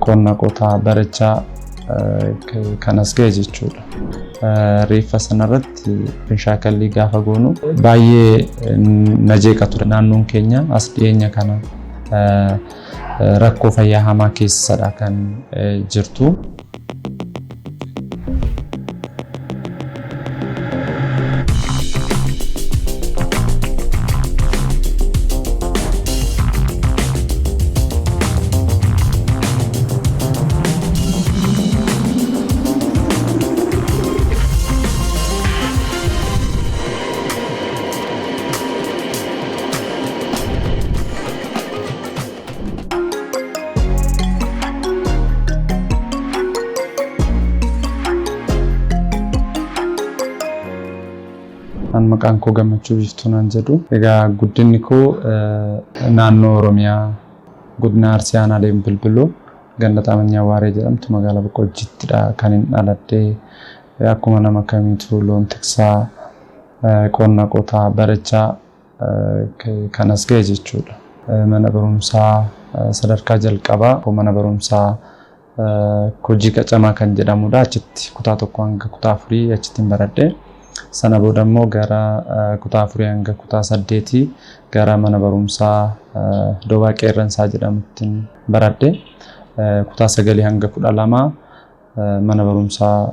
qonna qotaa barachaa kanas ga'e jechuudha. Reeffa sanarratti shaakalli gaafa goonu baay'ee na jeeqa ture. Naannoon keenya as dhiyeenya kana rakkoo fayyaa hamaa keessadha kan jirtu. Maqaan koo Gammachuu Biiftuu naan jedhu. Egaa guddinni koo naannoo Oromiyaa godina Arsii Aanaa Bilbiloo ganda Xaamanyaa Waaree jedhamtu magaalaa Boqqojjiittidha kan hin dhaladhee. Akkuma nama kamiitu loon tiksaa qonna qotaa barachaa kanas ga'e jechuudha. Mana barumsaa sadarkaa jalqabaa mana barumsaa Hojii Qacamaa kan jedhamudha. Achitti kutaa 1 hanga kutaa 4 achittiin baradhee. Sana booda immoo gara kutaa 4 hanga kutaa 8 gara mana barumsaa Doobaa Qeerransaa jedhamutti baradhee. Kutaa 9 hanga 12 mana barumsaa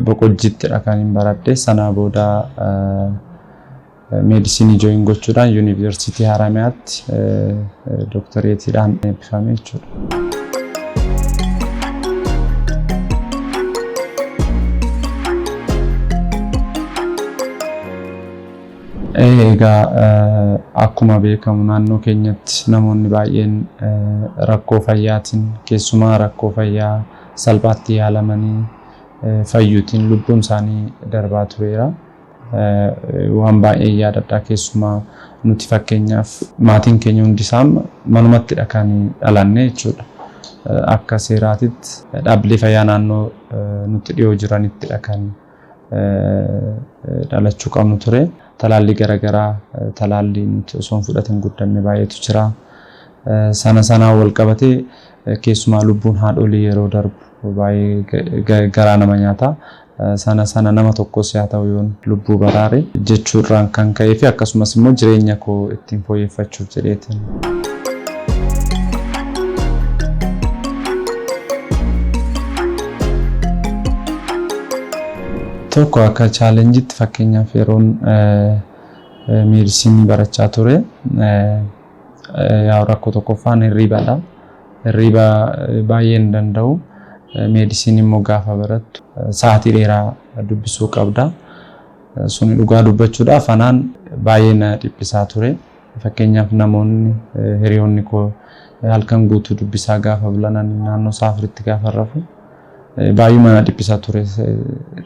Boqqojjiittidha kan hin baradhee. Sana booda meedisinii jooyin gochuudhaan yuunivarsiitii Haramayaatti dooktareetiidhaan eebbifame jechuudha. Egaa akkuma beekamu naannoo keenyatti namoonni baay'een rakkoo fayyaatiin keessumaa rakkoo fayyaa salphaatti yaalamanii fayyuutiin lubbuun isaanii darbaa tureera. Waan baay'ee yaadadhaa keessumaa nuti fakkeenyaaf maatiin keenya hundisaa manumattidha kan dhalanne jechuudha. Akka seeraatitti dhaabbilee fayyaa naannoo nuti dhiyoo jiranittidha kan dhalachuu qabnu ture. Talaalli garagaraa talaalli nuti osoo hin fudhatin guddanne baay'eetu jira. Sana wal qabatee keessumaa lubbuun haadholii yeroo darbu baay'ee garaa nama nyaata. Sana nama tokkos haa ta'u yoon lubbuu baraare jechuudhaan kan ka'ee fi akkasumas immoo jireenya koo ittiin fooyyeffachuuf jedheetiin. Tokko akka chaalenjiitti fakkeenyaaf yeroon meedisinii barachaa ture rakkoo tokkoffaan hirriibadha. Hirriiba baay'ee hin danda'u. Meedisinii immoo gaafa barattu sa'aatii dheeraa dubbisuu qabda. Sun dhugaa dubbachuudhaaf anaan baay'ee na dhiphisaa ture. Fakkeenyaaf namoonni hiriyoonni koo halkan guutuu dubbisaa gaafa bulanan naannoo saafiritti gaafa rafu. Baay'uma dhiphisaa ture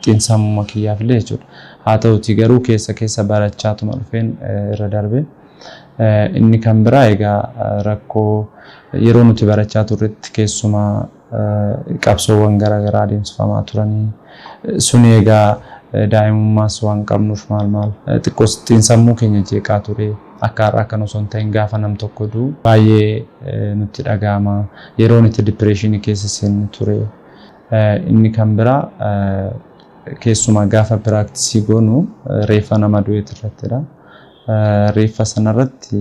xiinsammuma kiyyaaf illee jechuudha. Haa ta'uutii garuu keessa barachaatuma dhufeen irra darbe. Inni kan biraa egaa rakkoo yeroo nuti barachaa turretti keessumaa qabsoowwan garaagaraa adeemsifamaa turanii. Suni egaa daa'imummaas waan qabnuuf maal xiqqoos xiinsammuu keenya jeeqaa ture. Akka har'aa kan osoo hin ta'in gaafa nam tokko du'u baay'ee nutti dhaga'ama. Yeroo nuti dipireeshinii keessa seennu ture. Inni kan biraa keessumaa gaafa piraaktisii goonu reeffa nama du'eetu irrattidha. Reeffa sanarratti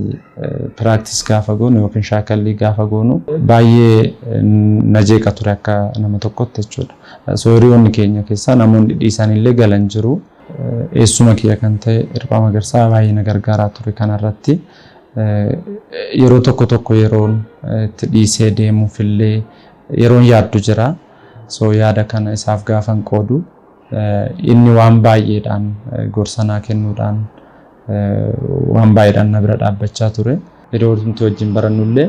piraaktis gaafa goonu yookiin shaakallii gaafa goonu baay'ee na jeeqa ture akka nama tokkotti jechuudha. Hiriyoonni keenya keessaa namoonni dhiisan illee galan jiru. Eessuma kiyya kan ta'e Hirphaa Magarsaa baay'ee na gargaaraa ture kanarratti. Yeroo tokko yeroon itti dhiisee deemuuf illee yeroon yaaddu jira. Yaada kana isaaf gaafan qoodu inni waan baay'eedhaan gorsanaa kennuudhaan waan baay'eedhaan na bira dhaabbachaa ture. Yeroo nuti wajjin barannullee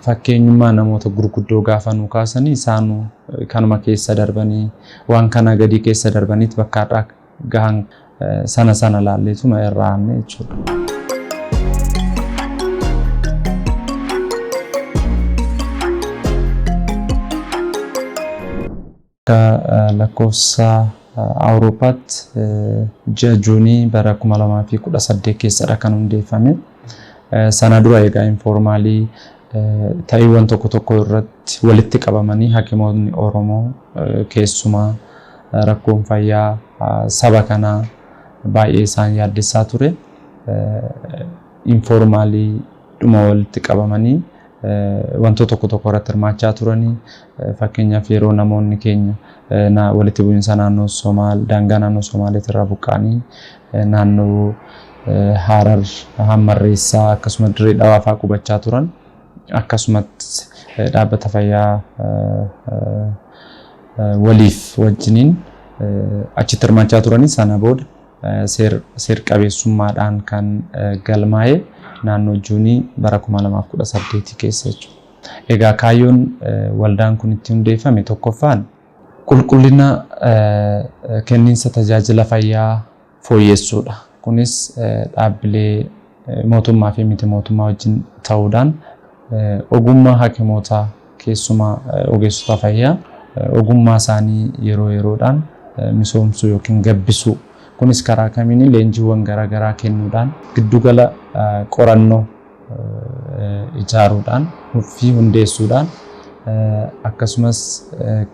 fakkeenyummaa namoota gurguddoo gaafa nu kaasanii isaanuu kanuma keessa darbanii waan kana gadi keessa darbaniit bakka har'aa gahan sana laalleetuma irraa aanne jechuudha. lakkoofsa Awurooppaatti ji'a Juunii bara 2018 keessadha kan hundeeffame. Sana dura egaa informaalii ta'iiwwan tokko irratti walitti qabamanii hakimoonni Oromoo keessumaa rakkoon fayyaa saba kanaa baay'ee isaan yaaddessaa ture. Informaalii dhuma walitti qabamanii wantoota tokko irratti hirmaachaa turanii fakkeenyaaf yeroo namoonni keenya walitti bu'iinsa naannoo daangaa naannoo Somaaleetti irraa buqqa'anii naannoo Harar, Hammarreessaa akkasumas Dirree Dhawaa fa'aa qubachaa turan akkasumas dhaabbata fayyaa waliif wajjiniin achitti hirmaachaa turanii sana booda seer qabeessummaadhaan kan galmaa'e naannoo Juunii bara 2018 keessa jechuudha. Egaa kaayyoon waldaan kun itti hundeeffame tokkoffaan qulqullina kenniinsa tajaajila fayyaa fooyyessuudha. Kunis dhaabbilee mootummaa fi miti mootummaa wajjin ta'uudhaan ogummaa hakimoota keessumaa ogeessota fayyaa ogummaa isaanii yeroo yeroodhaan misoomsuu yookiin gabbisuu. Kunis karaa kamiin leenjiiwwan garaagaraa kennuudhaan giddugala qorannoo ijaaruudhaan fi hundeessuudhaan akkasumas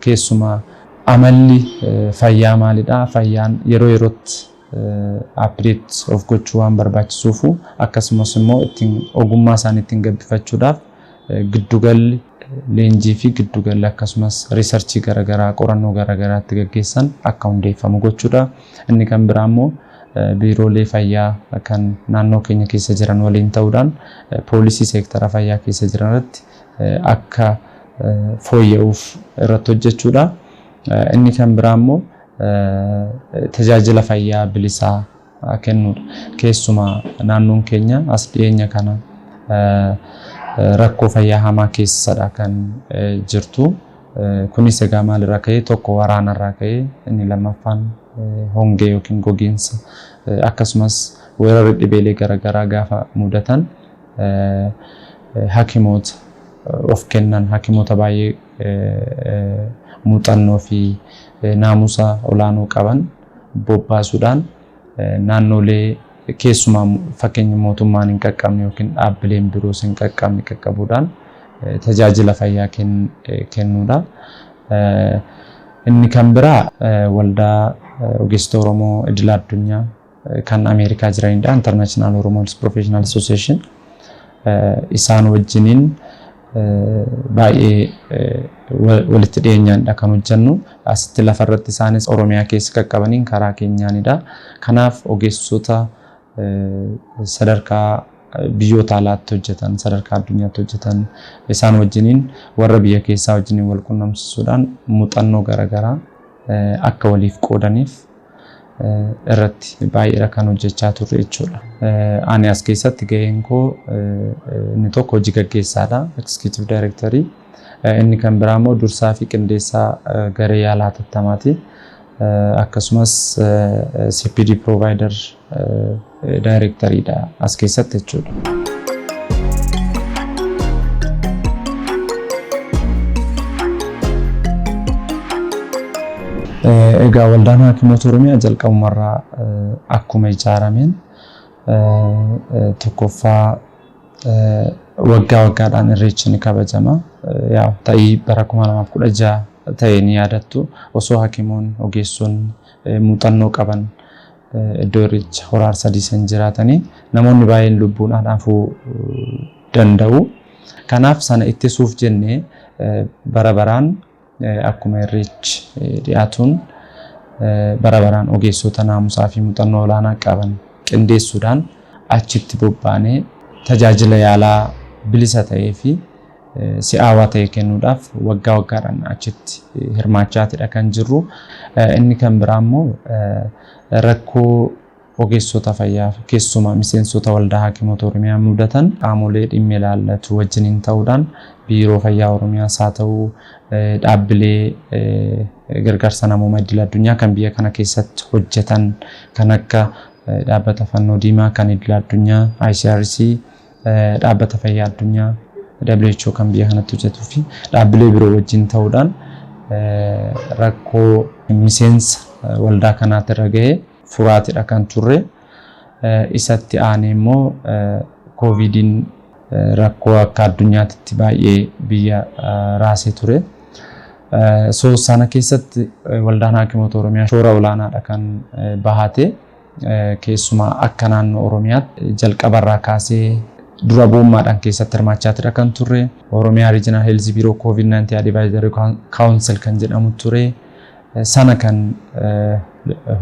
keessumaa amalli fayyaa maalidha? Fayyaan yeroo yerootti update of gochuu waan barbaachisuufu akkasumas immoo ittiin ogummaa isaanii ittiin gabbifachuudhaaf giddugalli leenjii fi giddugalli akkasumas riisarchii garaagaraa qorannoo garaagaraatti gaggeessan akka hundeeffamu gochuudha. Inni kan biraa immoo biiroolee fayyaa kan naannoo keenya keessa jiran waliin ta'uudhaan poolisii seektara fayyaa keessa jiran irratti akka fooyya'uuf irratti hojjechuudha. Inni kan biraa immoo tajaajila fayyaa bilisaa kennuudha. Keessumaa naannoon keenya as dhiyeenya kana rakkoo fayyaa hamaa keessadha kan jirtu. Kunis egaa maalirraa ka'ee tokko waraanarraa ka'ee inni lammaffaan hongee yookiin gogiinsa akkasumas weerarri dhibeelee garaagaraa gaafa mudatan hakimoota of kennan hakimoota baay'ee muuxannoo fi naamusa olaanoo qaban bobbaasuudhaan naannolee keessumaa fakkeenya mootummaan hin qaqqabne yookiin dhaabbileen biroos hin qaqqabne qaqqabuudhaan tajaajila fayyaa kennuudha. Inni kan biraa waldaa ogeessota Oromoo idil addunyaa kan Ameerikaa jiranidha. International Oromo Professional Association isaan wajjiniin baay'ee walitti dhiyeenyaadha kan hojjennu. Asitti lafarratti isaanis Oromiyaa keessa qaqqabaniin karaa keenyaanidha. Kanaaf ogeessota sadarkaa biyyoota alaatti hojjetan sadarkaa addunyaatti hojjetan isaan wajjiniin warra biyya keessaa wajjiniin wal quunnamsiisuudhaan muuxannoo garaagaraa akka waliif qoodaniif irratti baay'ee kan hojjechaa turre jechuudha. Ani as keessatti gaheen koo inni tokko hojii gaggeessaadha, executive directory. Inni kan biraa immoo dursaa fi qindeessaa garee yaalaa tattamaati. Akkasumas CPD provider directory dha as keessatti jechuudha. Egaa waldaan hakimoota Oromiyaa jalqabumarraa akkuma ijaarameen tokkoffaa waggaadhaan irreechi ni kabajama. Yaa ta'ii bara 2016 ta'ee ni yaadattu osoo hakimoonni ogeessonni muuxannoo qaban iddoo irreecha hora Arsadii san jiraatanii namoonni baay'een lubbuudhaan hafuu danda'u. Kanaaf sana ittisuuf jennee bara baraan akkuma irreechi dhiyaatuun bara baraan ogeessota naamusaa fi muuxannoo olaanaa qaban qindeessuudhaan achitti bobbaanee tajaajila yaalaa bilisa ta'ee fi si'aawaa ta'e kennuudhaaf waggaadhaan achitti hirmaachaatidha kan jirru. Inni kan biraa immoo rakkoo ogeessota fayyaa keessumaa miseensota waldaa hakimoota Oromiyaa mudatan qaamolee dhimma ilaallatu wajjiniin ta'uudhaan biiroo fayyaa Oromiyaas haa ta'u dhaabbilee gargaarsa namoomaa idil addunyaa kan biyya kana keessatti hojjetan kan akka dhaabbata fannoo diimaa kan idil addunyaa, ICRC, dhaabbata fayyaa addunyaa, WHO kan biyya kanatti hojjetuu fi dhaabbilee biroo wajjin ta'uudhaan rakkoo miseensa waldaa kanaatti irra ga'ee furaatidha kan turre. Isatti aanee immoo COVIDin rakkoo akka addunyaatti baay'ee biyya raasee ture. So sana keessatti waldaan Hakimoota Oromiyaa shoora olaanaadha kan bahate keessumaa akka naannoo Oromiyaatti jalqabarraa kaasee dura bu'ummaadhaan keessatti hirmaachaa ture kan turre Oromiyaa Regional Health Bureau COVID-19 Advisory Council kan jedhamu ture sana kan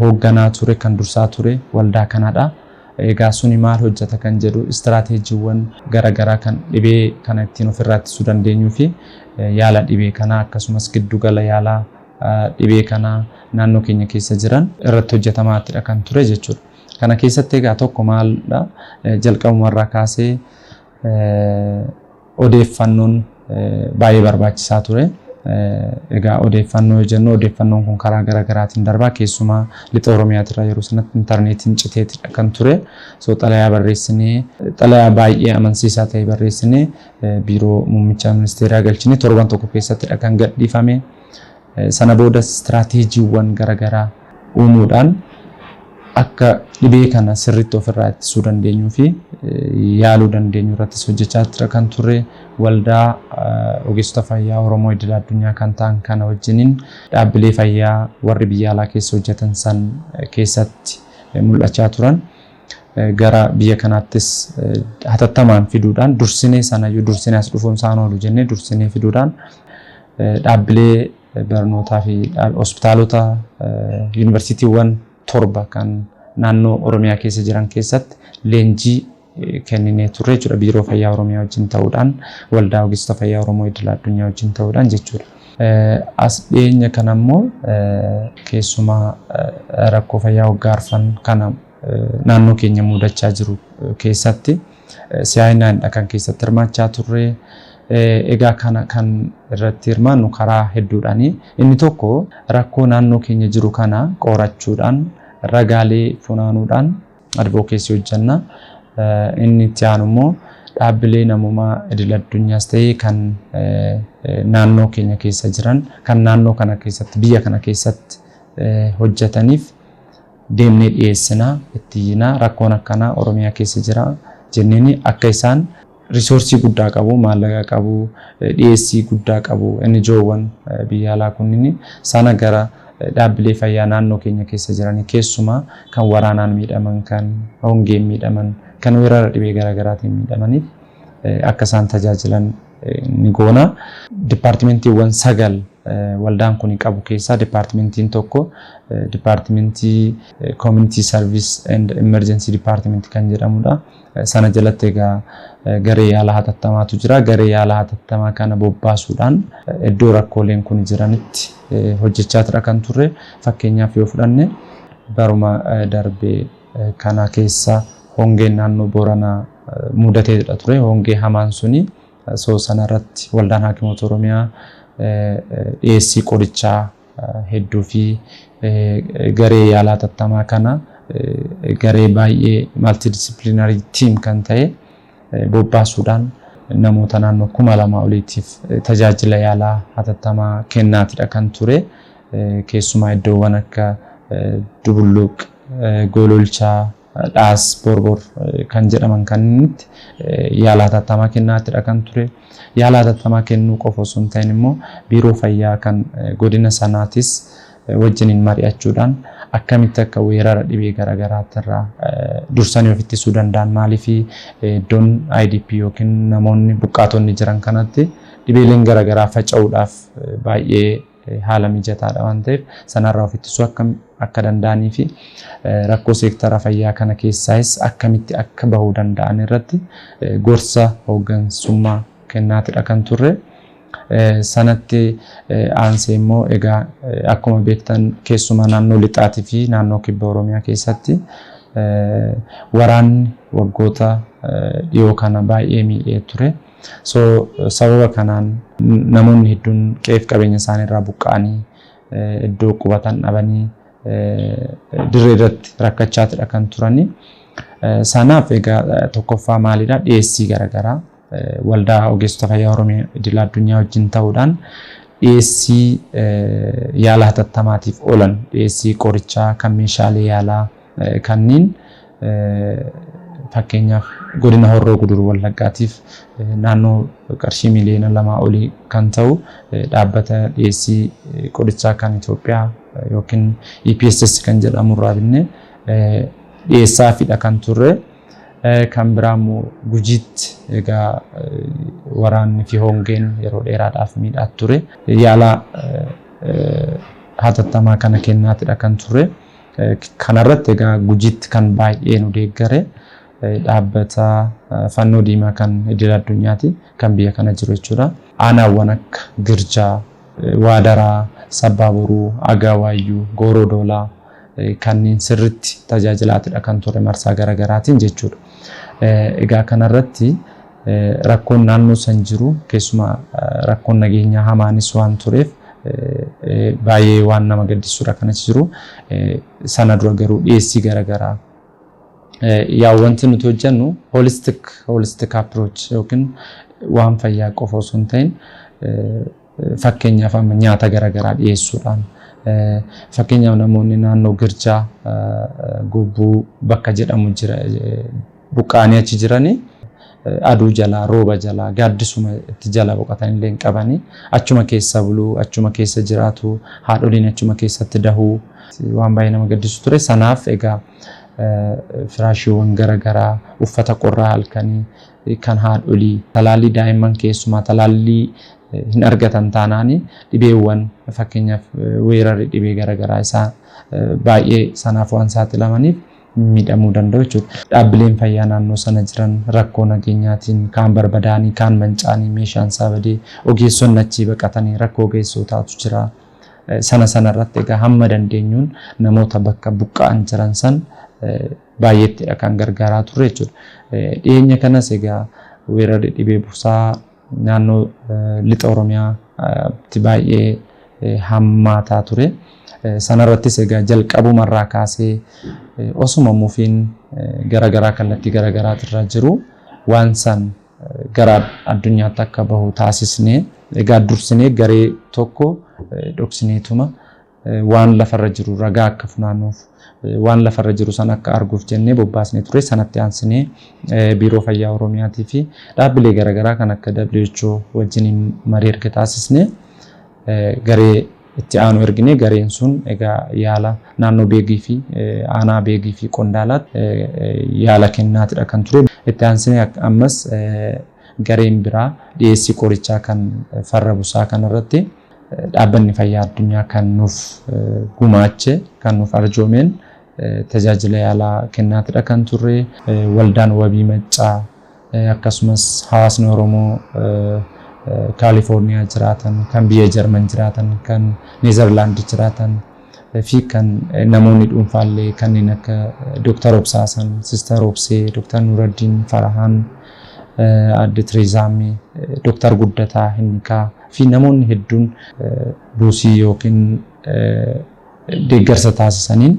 hoogganaa ture kan dursaa ture waldaa kanaadha. Egaa suni maal hojjeta kan jedhu istiraateejiiwwan garaagaraa kan dhibee kana ittiin ofirraa ittisuu dandeenyuu fi yaala dhibee kana akkasumas giddugala yaala dhibee kana naannoo keenya keessa jiran irratti hojjetamaatidha kan ture jechuudha. Kana keessatti egaa tokko maalidha jalqabumarraa kaasee odeeffannoon baay'ee barbaachisaa ture. Egaa odeeffannoo jennu odeeffannoon kun karaa garaagaraatiin darbaa keessumaa lixa Oromiyaatirraa yeroo sanatti intarneetiin citeetidha kan ture. So xalayaa barreessinee xalayaa baay'ee amansiisaa ta'e barreessinee biiroo muummicha ministeeraa galchinee torban tokko keessattidha kan gadhiifame. Sana booda istiraateejiiwwan garaagaraa uumuudhaan akka dhibee kana sirriitti ofirraa ittisuu dandeenyuu fi yaaluu dandeenyu irrattis hojjechaa ture kan turre waldaa ogeessota fayyaa Oromoo idil addunyaa kan ta'an kana wajjiniin dhaabbilee fayyaa warri biyya alaa keessa hojjetan san keessatti mul'achaa turan gara biyya kanaattis hatattamaan fiduudhaan dursinee sanayyuu dursinee as dhufuun isaan oolu jennee dursinee fiduudhaan dhaabbilee barnootaa fi hospitaalota yuunivarsiitiiwwan torba kan naannoo Oromiyaa keessa jiran keessatti leenjii kenninee turre jechuudha. Biiroo Fayyaa Oromiyaa wajjin ta'uudhaan waldaa ogeessota fayyaa Oromoo idil addunyaa wajjin ta'uudhaan jechuudha. As dhiyeenya kana immoo keessumaa rakkoo fayyaa waggaa arfan kana naannoo keenya mudachaa jiru keessatti siyaayinaadha kan keessatti hirmaachaa turre. Egaa kana kan irratti hirmaannu karaa hedduudhaani. Inni tokko rakkoo naannoo keenya jiru kana qorachuudhaan ragaalee funaanuudhaan advokeesii hojjenna. Inni itti aanu immoo dhaabbilee namummaa idil addunyaas ta'ee kan naannoo keenya keessa jiran kan naannoo kana keessatti biyya kana keessatti hojjetaniif deemnee dhiyeessinaa itti hiinaa rakkoon akkanaa Oromiyaa keessa jira jenneeni akka isaan risoorsii guddaa qabu maallaqa qabu dhiyeessii guddaa qabu NGO'wwan biyya alaa kunniin sana gara dhaabbilee fayyaa naannoo keenya keessa jiran keessumaa kan waraanaan miidhaman kan hongeen miidhaman kan weerara dhibee garaagaraatiin miidhamaniif akka isaan tajaajilan ni goona. Dipaartimentiiwwan 9 waldaan kun qabu keessaa dipaartimentiin tokko dipaartimentii Community Service and Emergency Department kan jedhamudha. Sana jalatti egaa garee yaala hatattamaatu jira. Garee yaala hatattamaa kana bobbaasuudhaan iddoo rakkooleen kun jiranitti hojjechaa tura kan turre. Fakkeenyaaf yoo fudhanne baruma darbee kana keessa hongeen naannoo Booranaa mudateedha ture. Hongee hamaan suni so sanarratti waldaan Hakimoota Oromiyaa dhiyeessii qorichaa hedduu fi garee yaala hatattamaa kana garee baay'ee multidisciplinary team kan ta'e bobbaasuudhaan namoota naannoo 2,000 oliitiif tajaajila yaalaa hatattamaa kennaatidha kan ture. Keessumaa iddoowwan akka Dubulluq, Gololchaa, Dhaas, Borbor kan jedhaman kanatti yaala hatattamaa kennaatidha kan ture. Yaala hatattamaa kennuu qofa osoo hin ta'in immoo biiroo fayyaa kan godina sanaatis wajjiniin mari'achuudhaan akkamitti akka weerara dhibee garaagaraatirraa dursanii of ittisuu danda'an maaliif iddoon IDP yookiin namoonni buqqaatonni jiran kanatti dhibeeleen garaagaraa faca'uudhaaf baay'ee haala mijataadha waan ta'eef sanarraa of ittisuu akka danda'anii fi rakkoo seektara fayyaa kana keessaas akkamitti akka bahuu danda'an irratti gorsa hooggansummaa kennaatidha kan turre. Sanatti aansee immoo egaa akkuma beektan keessumaa naannoo lixaatii fi naannoo kibba Oromiyaa keessatti waraanni waggoota dhiyoo kana baay'ee miidhee ture. So sababa kanaan namoonni hedduun qe'ee qabeenya isaaniirraa buqqa'anii iddoo qubatan dhabanii dirree irratti rakkachaatidha kan turani. Sanaaf egaa tokkoffaa maalidha dhiyeessii garaagaraa waldaa ogeessota fayyaa Oromiyaa idil addunyaa wajjin ta'uudhaan dhiyeessii yaala hatattamaatiif oolan dhiyeessii qorichaa kan meeshaalee yaalaa kanneen fakkeenyaaf godina Horroo Guduruu Wallaggaatiif naannoo qarshii miliyoona 2 olii kan ta'u dhaabbata dhiyeessii qorichaa kan Itoophiyaa yookiin EPSS kan jedhamu irraa binne dhiyeessaafidha kan turre. Kan biraamu Gujiitti egaa waraanni fi hongeen yeroo dheeraadhaaf miidhaa ture. Yaala hatattamaa kana kennaatidha kan ture. Kanarratti egaa Gujiitti kan baay'ee nu deeggare dhaabbata fannoo diimaa kan idil addunyaati kan biyya kana jiru jechuudha. Aanaawwan akka Girjaa, Waadaraa, Sabbaaboruu, Agaawaayyuu, Goorodoolaa kanneen sirriitti tajaajilaatidha kan ture marsaa garaagaraatiin jechuudha. Egaa kanarratti rakkoon naannoo san jiru keessumaa rakkoon nageenyaa hamaanis waan tureef baay'ee waan nama gaddisuudha kan achi jiru. Sana dura garuu dhiyeessii garaagaraa yaa wanti nuti hojjennu holistic approach yookiin waan fayyaa qofa osoo hin ta'in fakkeenyaaf amma nyaata garaagaraa dhiyeessuudhaan fakkeenyaaf namoonni naannoo Girjaa Gobbuu bakka jedhamu jira buqqaanii achi jiranii aduu jalaa rooba jalaa gaaddisuma itti jala boqotan illee hin qabanii achuma keessa buluu achuma keessa jiraatu haadholiin achuma keessatti dahuu waan baay'ee nama gaddisu ture. Sanaaf egaa firaashiiwwan garaagaraa uffata qorraa halkanii kan haadholii talaallii daa'imman keessumaa talaallii hin argatan taanaanii dhibeewwan fakkeenyaaf weerarri dhibee garaagaraa isaa baay'ee sanaaf waan saaxilamaniif miidhamuu danda'u jechuudha. Dhaabbileen fayyaa naannoo sana jiran rakkoo nageenyaatiin kaan barbadaanii kaan mancaanii meeshaan isaa badee ogeessonni achii baqatanii rakkoo ogeessotaatu jira. Sana irratti egaa hamma dandeenyuun namoota bakka buqqa'an jiran san baay'eettidha kan gargaaraa turre jechuudha. Dhiyeenya kanas egaa weerarri dhibee busaa naannoo lixa Oromiyaatti baay'ee hammaataa ture. Sanarrattis egaa jalqabumarraa kaasee osuma mufiin garaagaraa kallattii garaagaraatiirra jiru waan san gara addunyaatti akka bahu taasisnee egaa dursinee garee tokko dhoksineetuma waan lafarra jiru ragaa akka funaannuuf waan lafarra jiru san akka arguuf jennee bobbaasnee ture. Sanatti aansinee biiroo fayyaa Oromiyaatii fi dhaabbilee garaagaraa kan akka WHO wajjin marii erga taasisnee garee itti aanu ergine gareen sun egaa yaala naannoo Beegii fi aanaa Beegii fi Qondaalaatti yaala kennaatidha kan ture. Itti aansinee ammas gareen biraa dhiyeessii qorichaa kan farra busaa kanarratti dhaabbanni fayyaa addunyaa kan nuuf gumaache kan nuuf arjoomeen tajaajila yaalaa kennaatidha kan turre. Waldaan wabii maccaa akkasumas hawaasni Oromoo Kaalifoorniyaa jiraatan kan biyya Jarman jiraatan kan Neezerlaand jiraatan fi kan namoonni dhuunfaallee kanneen akka Dr. Obsaasan, Sister Obsee, Dr. Nuraddiin Farahaan, Adde Tirizaamii, Dr. Guddataa Hinnikaa fi namoonni hedduun buusii yookiin deeggarsa taasisaniin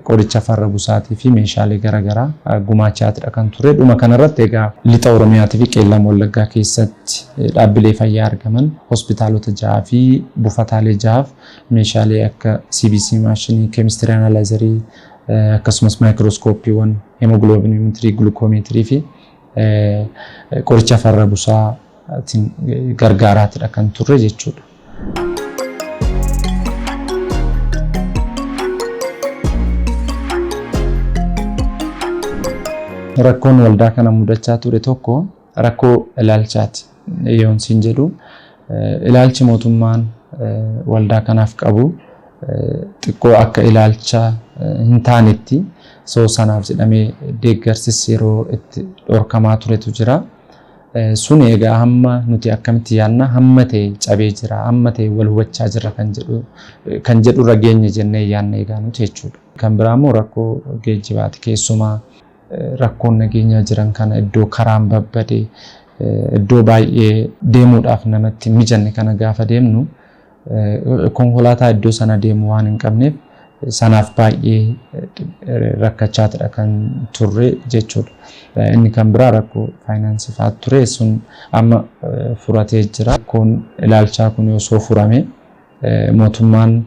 qoricha farra busaatii fi meeshaalee garaagaraa gumaachaatidha kan ture. Dhuma kanarratti egaa lixa Oromiyaatii fi Qeellam Wallaggaa keessatti dhaabbilee fayyaa argaman hospitaalota 6 fi buufataalee 6 meeshaalee akka CBC maashinii, keemistirii analaayizarii akkasumas maayikirooskooppiiwwan, hemogloobiinimeetirii, gulukoomeetirii fi qoricha farra busaatiin gargaaraatidha kan turre jechuudha. Rakkoon waldaa kana mudachaa ture tokko rakkoo ilaalchaati. Yoon siin jedhu ilaalchi mootummaan waldaa kanaaf qabu xiqqoo akka ilaalcha hin taanetti sanaaf jedhamee deeggarsis yeroo itti dhorkamaa turetu jira. Sun egaa hamma nuti akkamitti yaadna hamma ta'e cabee jira hamma ta'e wal hubachaa jira kan jedhu rageenya jennee yaadna egaa nuti jechuudha. Kan biraa immoo rakkoo geejjibaati keessumaa rakkoon nageenyaa jiran kana iddoo karaan babbade iddoo baay'ee deemuudhaaf namatti mijanne kana gaafa deemnu konkolaataa iddoo sana deemu waan hin qabneef sanaaf baay'ee rakkachaatidha kan turre jechuudha. Inni kan biraa rakkoo faayinaansii fa'aa ture sun amma furatee jira. Kun ilaalchaa kun osoo furame mootummaan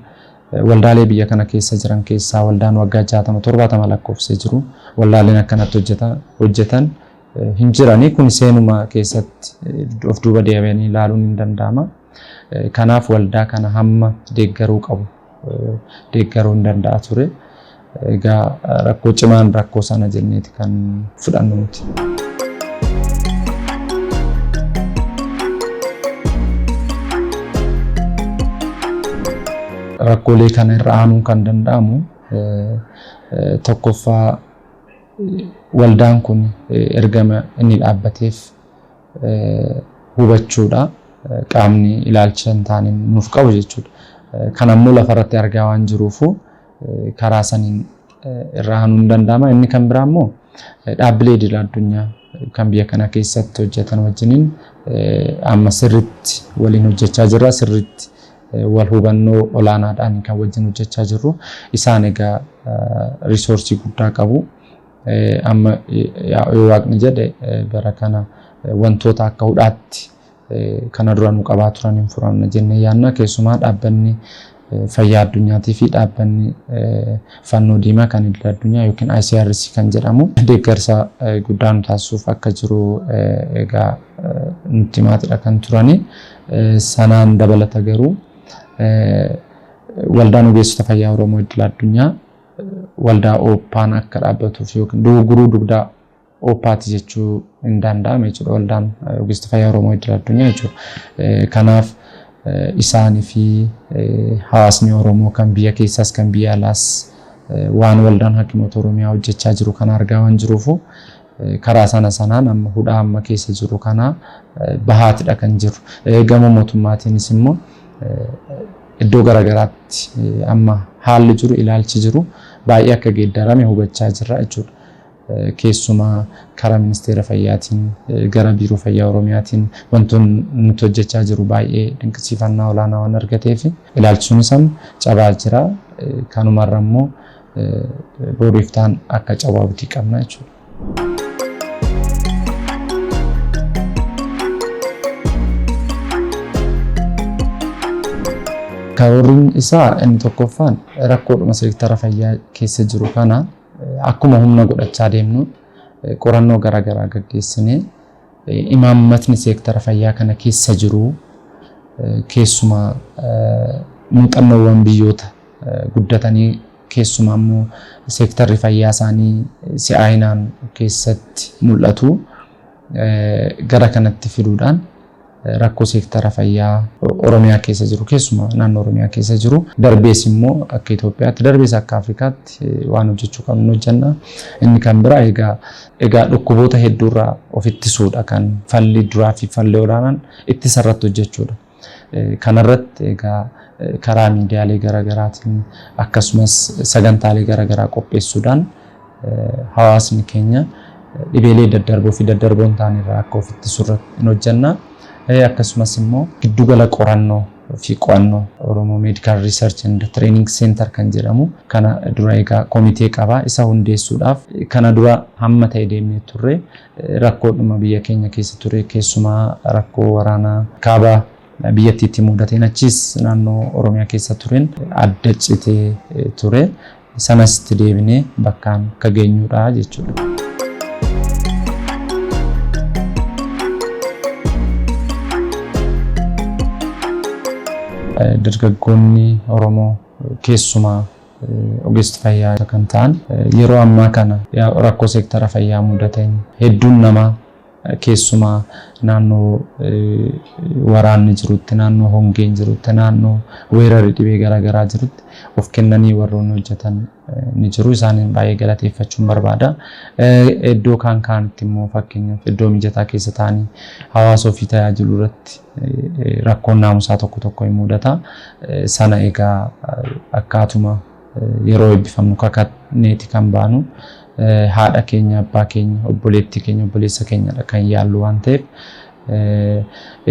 waldaalee biyya kana keessa jiran keessaa waldaan waggaa 60-70 lakkoofsee jiru waldaaleen akkanatti hojjetan hin jirani. Kun seenuma keessatti of duuba deebi'anii ilaaluun hin danda'ama. Kanaaf waldaa kana hamma deeggaruu qabu deeggaruu hin danda'a ture. Egaa rakkoo cimaan rakkoo sana jenneeti kan fudhannu nuti. Rakkoolee kana irra aanuu kan danda'amu tokkoffaa waldaan kun ergama inni dhaabbateef hubachuudha. Qaamni ilaalcha hin taane nuuf qabu jechuudha. Kanammoo lafarratti argaa waan jiruufu karaa saniin irra aanuu hin danda'ama. Inni kan biraa immoo dhaabbilee idil addunyaa kan biyya kana keessatti hojjetan wajjiniin amma sirriitti waliin hojjechaa jirra. Sirriitti wal hubannoo olaanaadhaan kan wajjin hojjechaa jirru. Isaan egaa risoorsii guddaa qabu. Amma yoo waaqni jedhe bara kana wantoota akka hudhaatti kana dura nu qabaa turan hin furamne jennee yaadna. Keessumaa dhaabbanni fayyaa addunyaatii fi dhaabbanni fannoo diimaa kan idil addunyaa yookiin ICRC kan jedhamu deeggarsa guddaa nu taasisuuf akka jiru egaa nutti himaatidha kan turani. Sanaan dabalata garuu waldaan ogeessota fayyaa Oromoo idil addunyaa waldaa OPA'n akka dhaabbatuuf yookiin dogoggoruu dugdaa OPA'ti jechuu hin danda'amu jechuudha. Waldaan ogeessota fayyaa Oromoo idil addunyaa jechuudha. Kanaaf isaanii fi hawaasni Oromoo kan biyya keessaas kan biyya alaas waan waldaan hakimoota Oromiyaa hojjechaa jiru kana argaa waan jiruufu karaa sanaan amma hudhaa amma keessa jiru kana bahaatidha kan jiru. Gama mootummaatiinis immoo iddoo garagaraatti amma haalli jiru ilaalchi jiru baay'ee akka geeddarame hubachaa jirra jechuudha. Keessumaa karaa ministeera fayyaatiin gara biiroo fayyaa Oromiyaatiin wantoonni nuti hojjechaa jiru baay'ee dinqisiifannaa olaanaa waan argateef ilaalchisuunis cabaa jira. Kanumarra immoo booriiftaan akka cabaa butii qabna jechuudha. Karoorri isaa inni tokkoffaan rakkoodhuma seektara fayyaa keessa jiru kana akkuma humna godhachaa deemnu qorannoo garaagaraa gaggeessinee imaammatni seektara fayyaa kana keessa jiru keessumaa muuxannoowwan biyyoota guddatanii keessumaa immoo seektarri fayyaa isaanii si'aayinaan keessatti mul'atu gara kanatti fiduudhaan rakkoo seektara fayyaa Oromiyaa keessa jiru keessumaa naannoo Oromiyaa keessa jiru darbees immoo akka Itoophiyaatti darbees akka Afrikaatti waan hojjechuu qabnu hojjenna. Inni kan biraa egaa dhukkuboota hedduurraa of ittisuudha kan falli duraa fi falli olaanaan ittisa irratti hojjechuudha. Kanarratti egaa karaa miidiyaalee garaagaraatiin akkasumas sagantaalee garaagaraa qopheessuudhaan hawaasni keenya dhibeelee daddarboo fi daddarboon ta'an irraa akka of ittisu irratti hojjenna. Akkasumas immoo giddugala qorannoo fi qo'annoo Oromoo Medical Research and Training Center kan jedhamu kana dura egaa komitee qaba. Isa hundeessuudhaaf kana dura hamma ta'e deemnee turre rakkoodhuma biyya keenya keessa ture keessumaa rakkoo waraanaa kaaba biyyattiitti mudateen achis naannoo Oromiyaa keessa tureen adda citee ture. Sanas itti deebinee bakkaan akka geenyuudha jechuudha. Dargaggoonni Oromoo keessumaa ogeessota fayyaa kan ta'an yeroo ammaa kana rakkoo seektara fayyaa mudatan hedduun namaa keessumaa naannoo waraanni jirutti naannoo hongeen jirutti naannoo weerarri dhibee garaagaraa jirutti of kennanii warroonni hojjetan ni jiru. Isaaniin baay'ee galateeffachuun barbaada. Iddoo kaanitti immoo fakkeenyaaf iddoo mijataa keessa ta'anii hawaasa ofii tajaajilu irratti rakkoon naamusaa tokko hin mudata. Sana egaa akkaatuma yeroo eebbifamnu kakatneeti kan baanu haadha keenya abbaa keenya obboleettii keenya obboleessa keenyadha kan yaallu waan ta'eef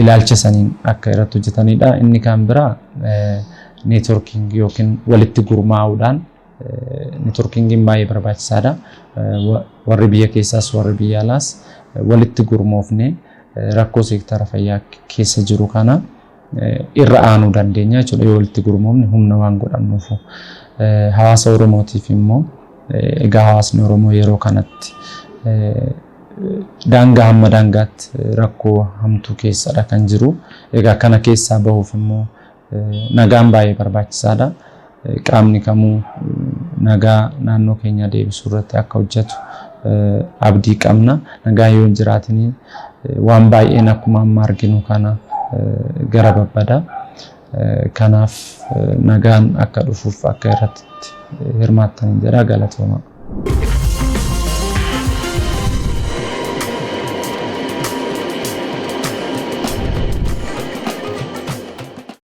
ilaalcha saniin akka irratti hojjetanidha. Inni kan biraa neetworking yookiin walitti gurmaa'uudhaan neetworkingiin baay'ee barbaachisaadha. Warri biyya keessaas warri biyya alaas walitti gurmoofne rakkoo seektara fayyaa keessa jiru kana irra aanu dandeenya jechuudha yoo walitti gurmoomne humna waan godhannuuf hawaasa Oromootiif immoo egaa hawaasni Oromoo yeroo kanatti daangaa hamma daangaatti rakkoo hamtuu keessadha kan jiru egaa kana keessaa bahuuf immoo nagaan baay'ee barbaachisaadha qaamni kamuu nagaa naannoo keenya deebisuu irratti akka hojjetu abdii qabna nagaa yoo jiraatini waan baay'een akkuma amma arginu kana gara babbada kanaaf nagaan akka dhufuuf akka irratti hirmaattan jedha galatooma.